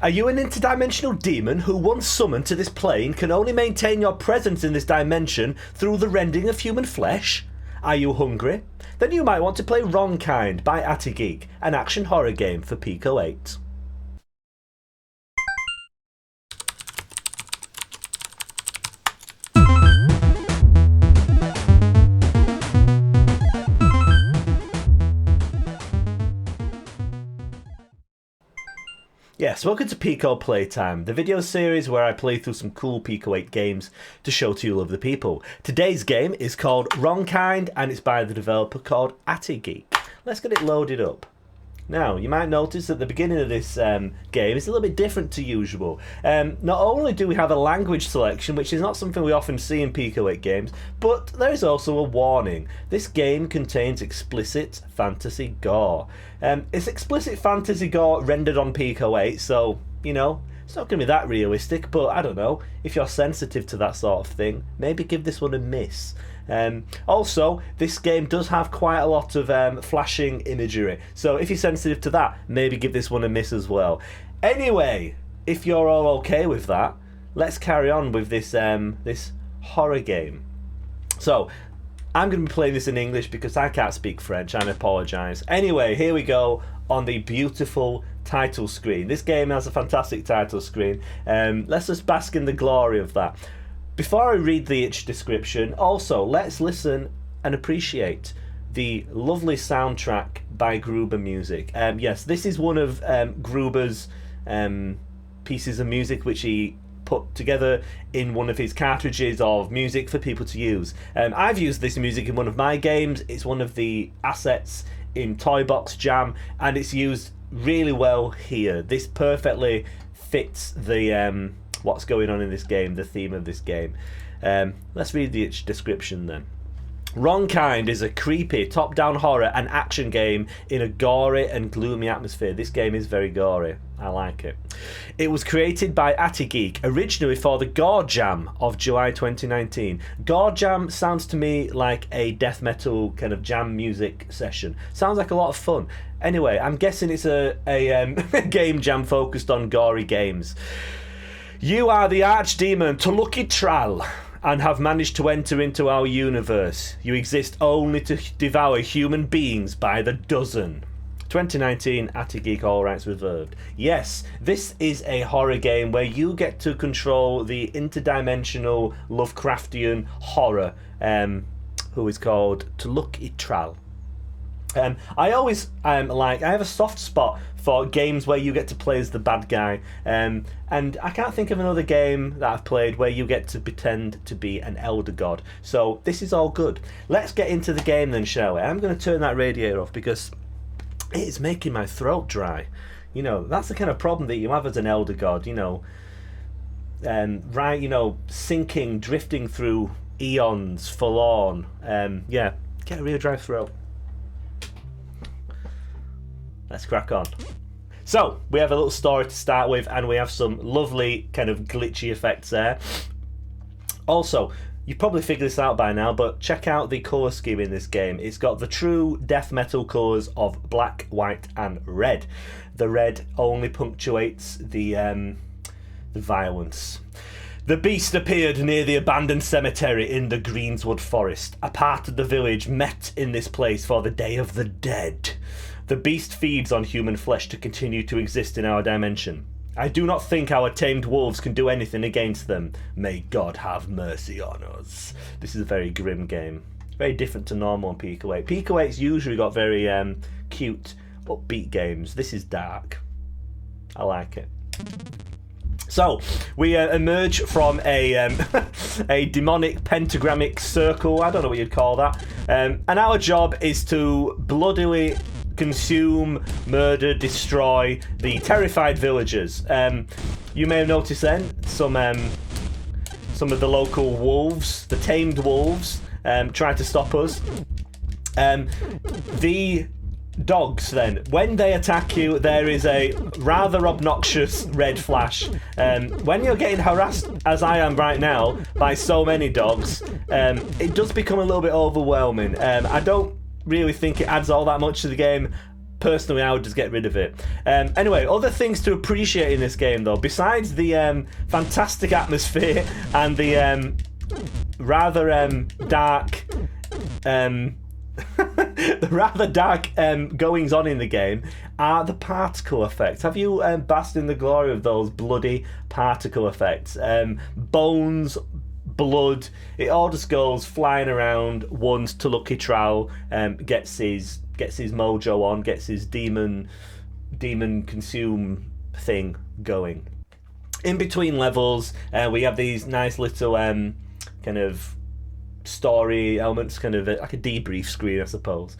Are you an interdimensional demon who, once summoned to this plane, can only maintain your presence in this dimension through the rending of human flesh? Are you hungry? Then you might want to play Wrongkynd by Attigeek, an action horror game for Pico 8. Yes, welcome to Pico Playtime, the video series where I play through some cool Pico 8 games to show to you lovely people. Today's game is called Wrongkynd and it's by the developer called Attigeek. Let's get it loaded up. Now, you might notice that the beginning of this game is a little bit different to usual. Not only do we have a language selection, which is not something we often see in Pico 8 games, but there is also a warning. This game contains explicit fantasy gore. It's explicit fantasy gore rendered on Pico 8, so, you know, it's not going to be that realistic, but I don't know, if you're sensitive to that sort of thing, maybe give this one a miss. Also, this game does have quite a lot of flashing imagery, so if you're sensitive to that, maybe give this one a miss as well. Anyway, if you're all okay with that, let's carry on with this this horror game. So, I'm going to be playing this in English because I can't speak French, and I apologise. Anyway, here we go on the beautiful title screen. This game has a fantastic title screen. Let's just bask in the glory of that. Before I read the itch description, also let's listen and appreciate the lovely soundtrack by Gruber Music. Yes, this is one of Gruber's pieces of music which he put together in one of his cartridges of music for people to use. I've used this music in one of my games. It's one of the assets in Toy Box Jam, and it's used really well here. This perfectly fits the what's going on in this game, the theme of this game. Let's read the description then. Wrongkynd is a creepy top-down horror and action game in a gory and gloomy atmosphere. This game is very gory. I like it. It was created by Attigeek, originally for the Gorejam of July 2019. Gorejam sounds to me like a death metal kind of jam music session. Sounds like a lot of fun. Anyway, I'm guessing it's a game jam focused on gory games. You are the archdemon Tluk'itral and have managed to enter into our universe. You exist only to devour human beings by the dozen. 2019, Attigeek, all rights reserved. Yes, this is a horror game where you get to control the interdimensional Lovecraftian horror, who is called Tluk'itral. I always I have a soft spot for games where you get to play as the bad guy, and I can't think of another game that I've played where you get to pretend to be an elder god. So this is all good. Let's get into the game then, shall we? I'm going to turn that radiator off because it's making my throat dry. You know, that's the kind of problem that you have as an elder god, you know. Right, you know, sinking, drifting through eons, forlorn. Yeah, get a real dry throat. Let's crack on. So, we have a little story to start with, and we have some lovely kind of glitchy effects there. Also, you've probably figured this out by now, but check out the colour scheme in this game. It's got the true death metal colours of black, white, and red. The red only punctuates the violence. The beast appeared near the abandoned cemetery in the Greenswood Forest. A part of the village met in this place for the Day of the Dead. The beast feeds on human flesh to continue to exist in our dimension. I do not think our tamed wolves can do anything against them. May God have mercy on us. This is a very grim game. Very different to normal on Pico 8. Pico 8's usually got very cute, upbeat games. This is dark. I like it. So, we emerge from a a demonic pentagrammic circle, I don't know what you'd call that, and our job is to bloodily consume, murder, destroy the terrified villagers. You may have noticed then some of the local wolves, the tamed wolves, try to stop us. The dogs then, when they attack you, there is a rather obnoxious red flash. When you're getting harassed, as I am right now, by so many dogs, it does become a little bit overwhelming. I don't really think it adds all that much to the game. personally, I would just get rid of it. Anyway, other things to appreciate in this game, though, besides the fantastic atmosphere and the rather dark, the rather dark goings on in the game, are the particle effects. Have you basked in the glory of those bloody particle effects? Bones, blood, it all just goes flying around once Tluk'itral gets his mojo on, gets his demon consume thing going. In between levels, we have these nice little kind of story elements, kind of like a debrief screen, I suppose.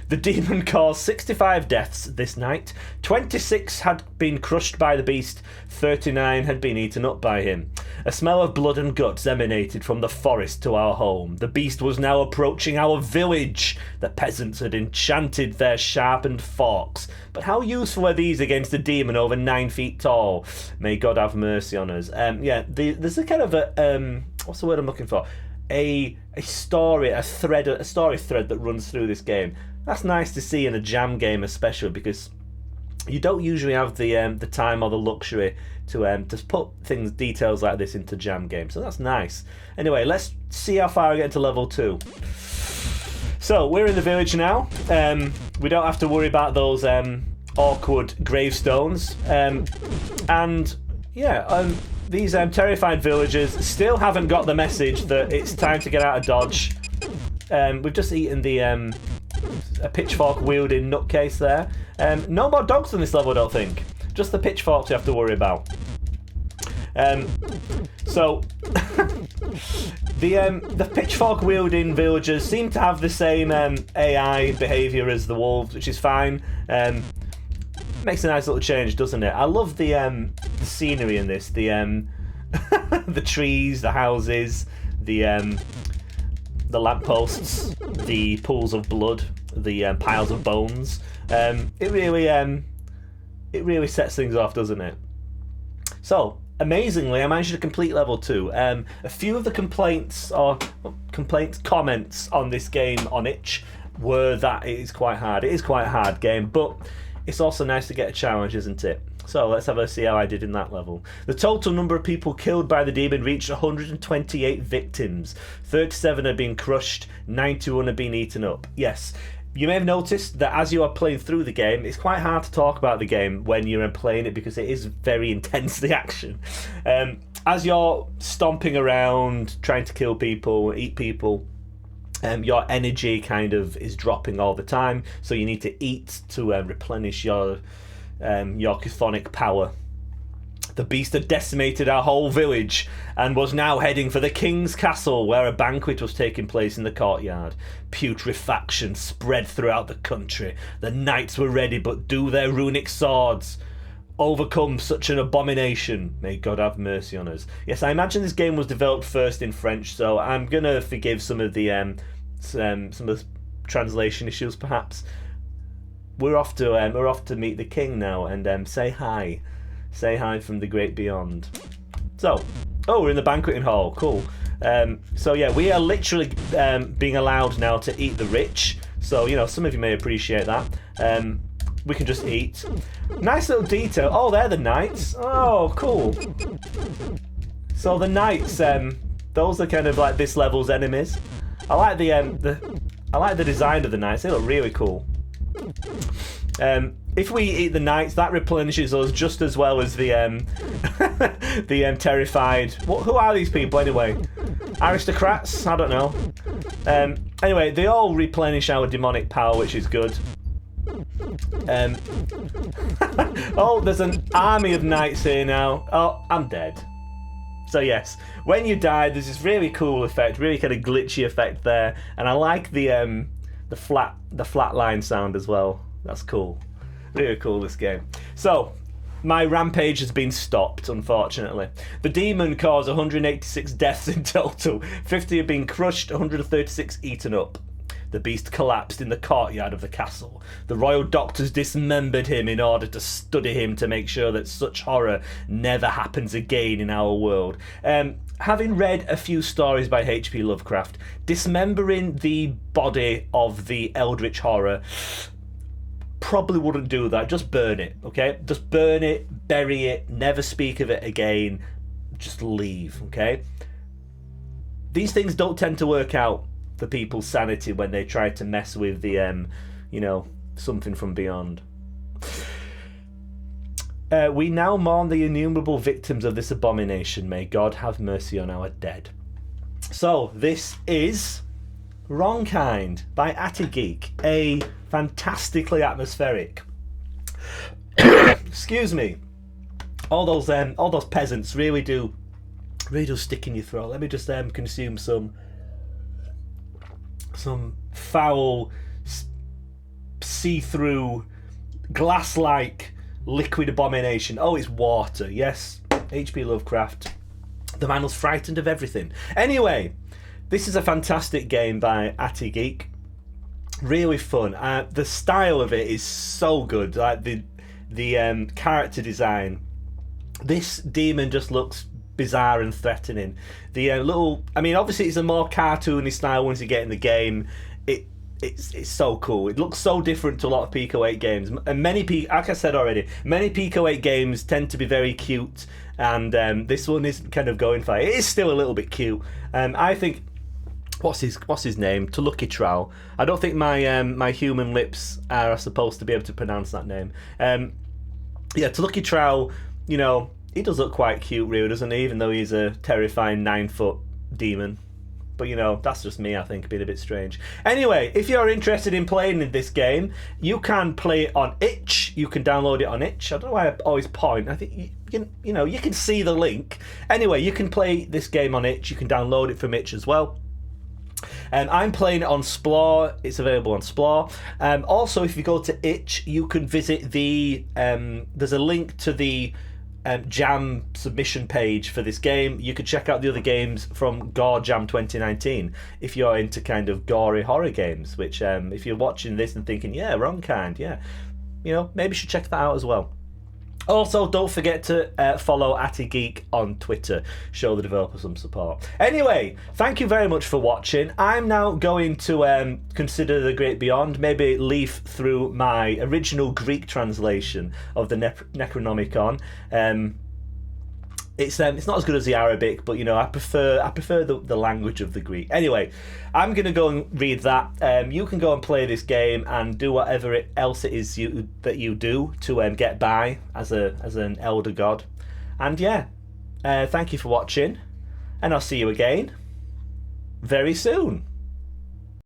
The demon caused 65 deaths this night. 26 had been crushed by the beast, 39 had been eaten up by him. A smell of blood and guts emanated from the forest to our home. The beast was now approaching our village. The peasants had enchanted their sharpened forks. But how useful are these against a demon over 9 feet tall? May God have mercy on us. There's a kind of a what's the word I'm looking for? A story thread that runs through this game. That's nice to see in a jam game, especially because you don't usually have the time or the luxury to put details like this into jam games. So that's nice. Anyway, let's see how far I get into level 2. So we're in the village now. We don't have to worry about those awkward gravestones. These terrified villagers still haven't got the message that it's time to get out of Dodge. We've just eaten a pitchfork wielding nutcase there. No more dogs on this level, I don't think. Just the pitchforks you have to worry about. So the pitchfork wielding villagers seem to have the same AI behaviour as the wolves, which is fine. Makes a nice little change, doesn't it? I love the scenery in this. The the trees, the houses, the lampposts, the pools of blood, the piles of bones. It really sets things off, doesn't it? So amazingly, I managed to complete level 2. A few of the comments on this game on itch were that it is quite hard. It is quite a hard game, but it's also nice to get a challenge, isn't it? So let's have a see how I did in that level. The total number of people killed by the demon reached 128 victims. 37 had been crushed, 91 had been eaten up. Yes, you may have noticed that as you are playing through the game, it's quite hard to talk about the game when you're playing it because it is very intense, the action. As you're stomping around, trying to kill people, eat people, your energy kind of is dropping all the time, so you need to eat to replenish your chthonic power. The beast had decimated our whole village and was now heading for the king's castle, where a banquet was taking place in the courtyard. Putrefaction spread throughout the country. The knights were ready, but do their runic swords overcome such an abomination? May God have mercy on us. Yes, I imagine this game was developed first in French, so I'm gonna forgive some of the translation issues, perhaps. We're off to meet the king now and say hi from the great beyond. So, we're in the banqueting hall. Cool. So yeah, we are literally being allowed now to eat the rich. So some of you may appreciate that. We can just eat. Nice little detail. Oh, they're the knights. Oh, cool. So the knights, those are kind of like this level's enemies. I like the design of the knights. They look really cool. If we eat the knights, that replenishes us just as well as the terrified. Who are these people anyway? Aristocrats? I don't know. Anyway, they all replenish our demonic power, which is good. Oh, there's an army of knights here now. Oh, I'm dead. So yes, when you die, there's this really cool effect, really kind of glitchy effect there, and I like the flat line sound as well. That's cool. Really cool, this game. So, my rampage has been stopped, unfortunately. The demon caused 186 deaths in total. 50 have been crushed, 136 eaten up. The beast collapsed in the courtyard of the castle. The royal doctors dismembered him in order to study him to make sure that such horror never happens again in our world. Having read a few stories by H.P. Lovecraft, dismembering the body of the eldritch horror probably wouldn't do that. Just burn it, okay? Just burn it, bury it, never speak of it again. Just leave, okay? These things don't tend to work out for people's sanity when they try to mess with the, you know, something from beyond. We now mourn the innumerable victims of this abomination. May God have mercy on our dead. So, this is Wrongkynd by Attigeek, a fantastically atmospheric. Excuse me. All those peasants really do stick in your throat. Let me just consume some foul, see-through, glass-like liquid abomination. Oh, it's water. Yes, H.P. Lovecraft. The man was frightened of everything. Anyway, this is a fantastic game by Attigeek. Really fun. The style of it is so good. Like the character design. This demon just looks bizarre and threatening. The little, I mean, obviously it's a more cartoony style once you get in the game. It's so cool. It looks so different to a lot of Pico 8 games. And like I said already, many Pico 8 games tend to be very cute, and this one is kind of going for it. It is still a little bit cute. I think, what's his name? Tluk'itral. I don't think my human lips are supposed to be able to pronounce that name. Yeah, Tluk'itral, you know, he does look quite cute, really, doesn't he? Even though he's a terrifying 9-foot demon. But, you know, that's just me, I think, being a bit strange. Anyway, if you're interested in playing in this game, you can play it on itch. You can download it on itch. I don't know why I always point. I think, you know, you can see the link. Anyway, you can play this game on itch. You can download it from itch as well. I'm playing it on Splore. It's available on Splore. Also, if you go to itch, you can visit the... there's a link to the... Jam submission page for this game. You could check out the other games from Gorejam 2019 if you're into kind of gory horror games, which if you're watching this and thinking, yeah, Wrongkynd, yeah, you know, maybe you should check that out as well. Also, don't forget to follow Attigeek on Twitter. Show the developer some support. Anyway, thank you very much for watching. I'm now going to consider the Great Beyond, maybe leaf through my original Greek translation of the Necronomicon. It's not as good as the Arabic, but you know, I prefer the language of the Greek. Anyway, I'm gonna go and read that. You can go and play this game and do whatever else it is that you do to get by as an elder god. And yeah, thank you for watching, and I'll see you again very soon.